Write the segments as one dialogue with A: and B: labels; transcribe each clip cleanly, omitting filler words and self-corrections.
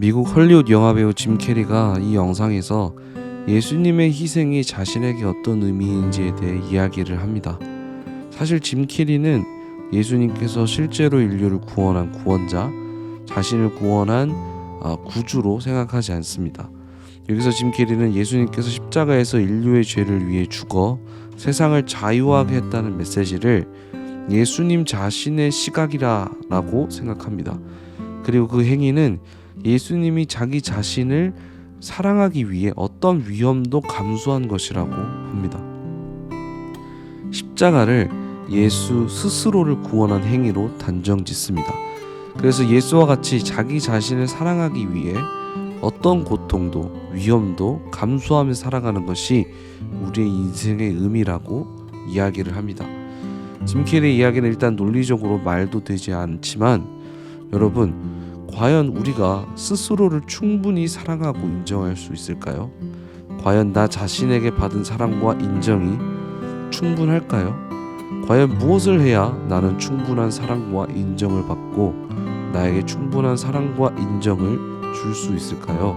A: 미국 헐리우드 영화배우 짐 캐리가 이 영상에서 예수님의 희생이 자신에게 어떤 의미인지에 대해 이야기를 합니다. 사실 짐 캐리는 예수님께서 실제로 인류를 구원한 구원자, 자신을 구원한 구주로 생각하지 않습니다. 여기서 짐 캐리는 예수님께서 십자가에서 인류의 죄를 위해 죽어 세상을 자유하게 했다는 메시지를 예수님 자신의 시각이라고 생각합니다. 그리고 그 행위는 예수님이 자기 자신을 사랑하기 위해 어떤 위험도 감수한 것이라고 봅니다. 십자가를 예수 스스로를 구원한 행위로 단정짓습니다. 그래서 예수와 같이 자기 자신을 사랑하기 위해 어떤 고통도 위험도 감수하며 살아가는 것이 우리의 인생의 의미라고 이야기를 합니다. 짐 캐리의 이야기는 일단 논리적으로 말도 되지 않지만 여러분, 과연 우리가 스스로를 충분히 사랑하고 인정할 수 있을까요? 과연 나 자신에게 받은 사랑과 인정이 충분할까요? 과연 무엇을 해야 나는 충분한 사랑과 인정을 받고 나에게 충분한 사랑과 인정을 줄 수 있을까요?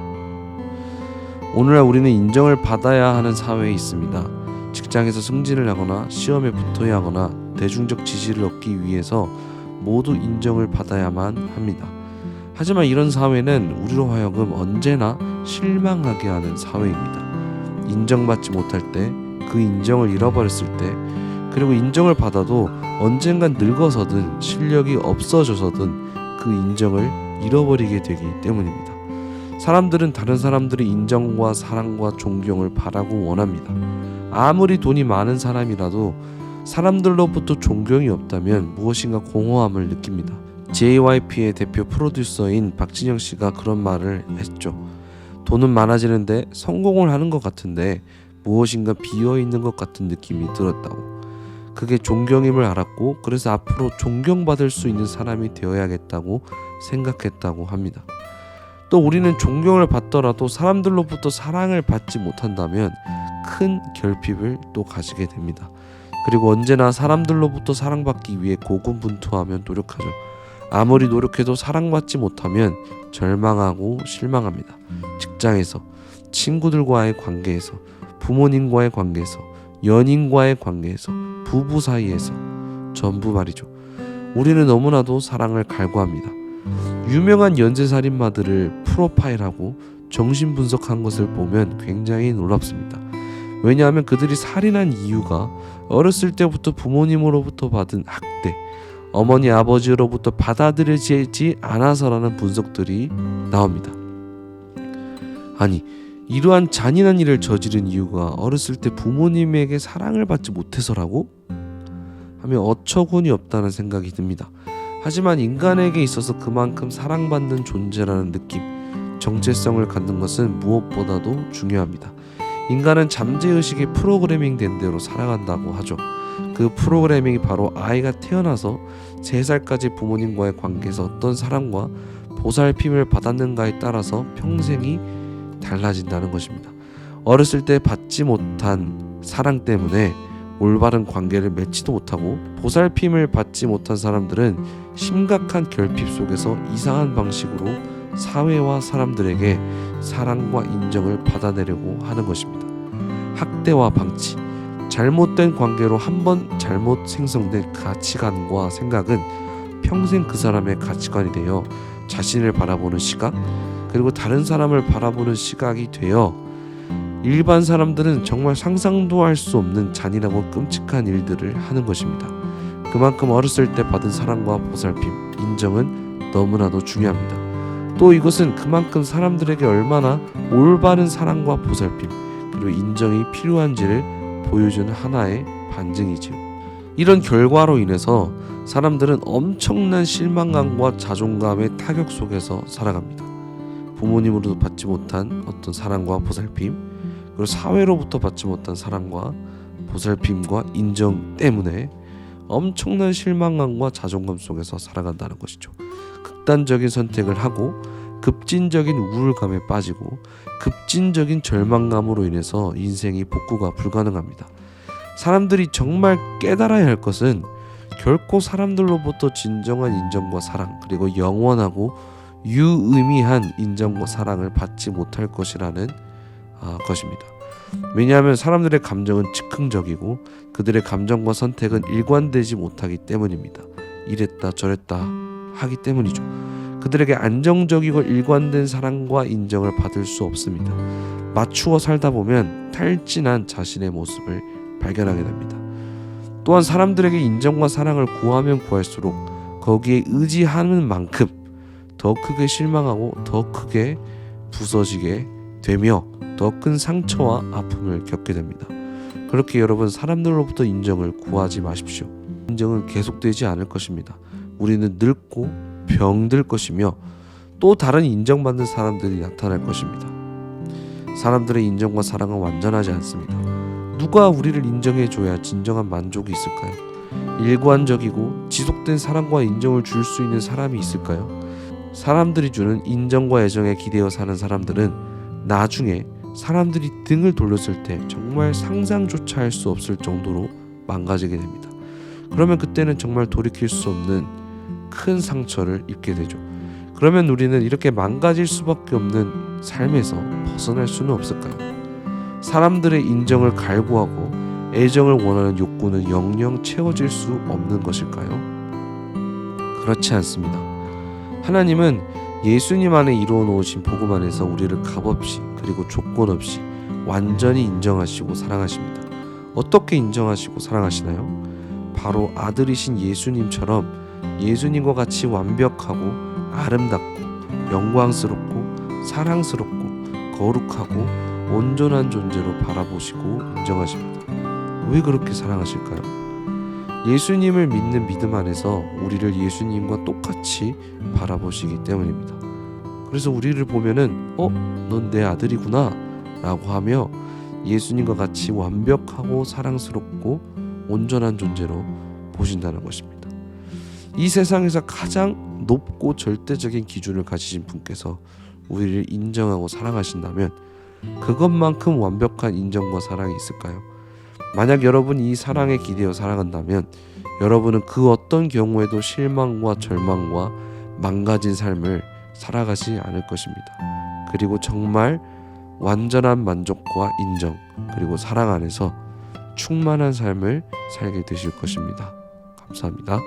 A: 오늘날 우리는 인정을 받아야 하는 사회에 있습니다. 직장에서 승진을 하거나 시험에 붙어야 하거나 대중적 지지를 얻기 위해서 모두 인정을 받아야만 합니다. 하지만 이런 사회는 우리로 하여금 언제나 실망하게 하는 사회입니다. 인정받지 못할 때, 그 인정을 잃어버렸을 때, 그리고 인정을 받아도 언젠간 늙어서든 실력이 없어져서든 그 인정을 잃어버리게 되기 때문입니다. 사람들은 다른 사람들의 인정과 사랑과 존경을 바라고 원합니다. 아무리 돈이 많은 사람이라도 사람들로부터 존경이 없다면 무엇인가 공허함을 느낍니다. JYP의 대표 프로듀서인 박진영 씨가 그런 말을 했죠. 돈은 많아지는데 성공을 하는 것 같은데 무엇인가 비어있는 것 같은 느낌이 들었다고. 그게 존경임을 알았고 그래서 앞으로 존경받을 수 있는 사람이 되어야겠다고 생각했다고 합니다. 또 우리는 존경을 받더라도 사람들로부터 사랑을 받지 못한다면 큰 결핍을 또 가지게 됩니다. 그리고 언제나 사람들로부터 사랑받기 위해 고군분투하며 노력하죠. 아무리 노력해도 사랑받지 못하면 절망하고 실망합니다. 직장에서, 친구들과의 관계에서, 부모님과의 관계에서, 연인과의 관계에서, 부부 사이에서 전부 말이죠. 우리는 너무나도 사랑을 갈구합니다. 유명한 연쇄살인마들을 프로파일하고 정신분석한 것을 보면 굉장히 놀랍습니다. 왜냐하면 그들이 살인한 이유가 어렸을 때부터 부모님으로부터 받은 학대, 어머니 아버지로부터 받아들여지지 않아서라는 분석들이 나옵니다. 아니, 이러한 잔인한 일을 저지른 이유가 어렸을 때 부모님에게 사랑을 받지 못해서라고? 하면 어처구니 없다는 생각이 듭니다. 하지만 인간에게 있어서 그만큼 사랑받는 존재라는 느낌, 정체성을 갖는 것은 무엇보다도 중요합니다. 인간은 잠재의식이 프로그래밍 된 대로 살아간다고 하죠. 그 프로그래밍이 바로 아이가 태어나서 3살까지 부모님과의 관계에서 어떤 사랑과 보살핌을 받았는가에 따라서 평생이 달라진다는 것입니다. 어렸을 때 받지 못한 사랑 때문에 올바른 관계를 맺지도 못하고 보살핌을 받지 못한 사람들은 심각한 결핍 속에서 이상한 방식으로 사회와 사람들에게 사랑과 인정을 받아내려고 하는 것입니다. 학대와 방치, 잘못된 관계로 한번 잘못 생성된 가치관과 생각은 평생 그 사람의 가치관이 되어 자신을 바라보는 시각, 그리고 다른 사람을 바라보는 시각이 되어 일반 사람들은 정말 상상도 할 수 없는 잔인하고 끔찍한 일들을 하는 것입니다. 그만큼 어렸을 때 받은 사랑과 보살핌, 인정은 너무나도 중요합니다. 또 이것은 그만큼 사람들에게 얼마나 올바른 사랑과 보살핌, 그리고 인정이 필요한지를 보여주는 하나의 반증이지요. 이런 결과로 인해서 사람들은 엄청난 실망감과 자존감의 타격 속에서 살아갑니다. 부모님으로도 받지 못한 어떤 사랑과 보살핌, 그리고 사회로부터 받지 못한 사랑과 보살핌과 인정 때문에 엄청난 실망감과 자존감 속에서 살아간다는 것이죠. 극단적인 선택을 하고 급진적인 우울감에 빠지고 급진적인 절망감으로 인해서 인생이 복구가 불가능합니다. 사람들이 정말 깨달아야 할 것은 결코 사람들로부터 진정한 인정과 사랑, 그리고 영원하고 유의미한 인정과 사랑을 받지 못할 것이라는 것입니다. 왜냐하면 사람들의 감정은 즉흥적이고 그들의 감정과 선택은 일관되지 못하기 때문입니다. 이랬다 저랬다 하기 때문이죠. 그들에게 안정적이고 일관된 사랑과 인정을 받을 수 없습니다. 맞추어 살다 보면 탈진한 자신의 모습을 발견하게 됩니다. 또한 사람들에게 인정과 사랑을 구하면 구할수록 거기에 의지하는 만큼 더 크게 실망하고 더 크게 부서지게 되며 더 큰 상처와 아픔을 겪게 됩니다. 그렇게 여러분, 사람들로부터 인정을 구하지 마십시오. 인정은 계속되지 않을 것입니다. 우리는 늙고 병들 것이며 또 다른 인정받는 사람들이 나타날 것입니다. 사람들의 인정과 사랑은 완전하지 않습니다. 누가 우리를 인정해줘야 진정한 만족이 있을까요? 일관적이고 지속된 사랑과 인정을 줄 수 있는 사람이 있을까요? 사람들이 주는 인정과 애정에 기대어 사는 사람들은 나중에 사람들이 등을 돌렸을 때 정말 상상조차 할 수 없을 정도로 망가지게 됩니다. 그러면 그때는 정말 돌이킬 수 없는 큰 상처를 입게 되죠. 그러면 우리는 이렇게 망가질 수밖에 없는 삶에서 벗어날 수는 없을까요? 사람들의 인정을 갈구하고 애정을 원하는 욕구는 영영 채워질 수 없는 것일까요? 그렇지 않습니다. 하나님은 예수님 안에 이루어 놓으신 복음 안에서 우리를 값없이 그리고 조건 없이 완전히 인정하시고 사랑하십니다. 어떻게 인정하시고 사랑하시나요? 바로 아들이신 예수님처럼 예수님과 같이 완벽하고 아름답고 영광스럽고 사랑스럽고 거룩하고 온전한 존재로 바라보시고 인정하십니다. 왜 그렇게 사랑하실까요? 예수님을 믿는 믿음 안에서 우리를 예수님과 똑같이 바라보시기 때문입니다. 그래서 우리를 보면은 넌 내 아들이구나 라고 하며 예수님과 같이 완벽하고 사랑스럽고 온전한 존재로 보신다는 것입니다. 이 세상에서 가장 높고 절대적인 기준을 가지신 분께서 우리를 인정하고 사랑하신다면 그것만큼 완벽한 인정과 사랑이 있을까요? 만약 여러분이 이 사랑에 기대어 살아간다면 여러분은 그 어떤 경우에도 실망과 절망과 망가진 삶을 살아가지 않을 것입니다. 그리고 정말 완전한 만족과 인정 그리고 사랑 안에서 충만한 삶을 살게 되실 것입니다. 감사합니다.